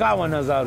51,000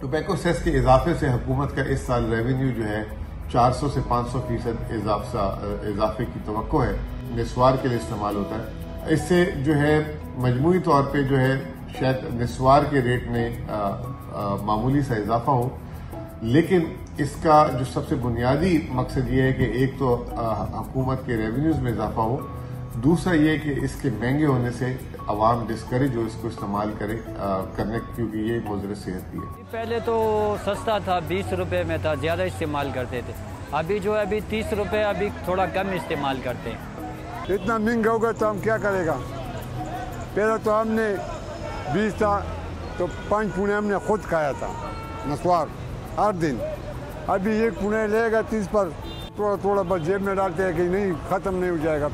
tobacco cess के इजाफे से हुकूमत का इस साल रेवेन्यू जो है 400 से 500% इजाफे की तवक्को है, निस्वार के लिए इस्तेमाल होता है. इससे जो है मजमूई तौर पे जो है शायद निस्वार के रेट में मामूली सा इजाफा हो, लेकिन इसका जो सबसे बुनियादी मकसद ये है कि एक तो हुकूमत के रेवेन्यूज में इजाफा हो, दूसरा ये कि इसके महंगे होने से अवाम डिस्करेज हो इसको इस्तेमाल करने क्योंकि ये मुज़र सेहत भी है. पहले तो सस्ता था, 20 रुपए में था, ज़्यादा इस्तेमाल करते थे. अभी जो है अभी 30 रुपए, अभी थोड़ा कम इस्तेमाल करते हैं. इतना महंगा होगा तो हम क्या करेगा. पहले तो हमने 20 था तो 5 पुणे हमने खुद खाया था नस्वार हर दिन. अभी 1 पुणे लेगा 30 पर थोड़ा थोड़ा बस जेब में डालते हैं कि नहीं ख़त्म नहीं हो जाएगा.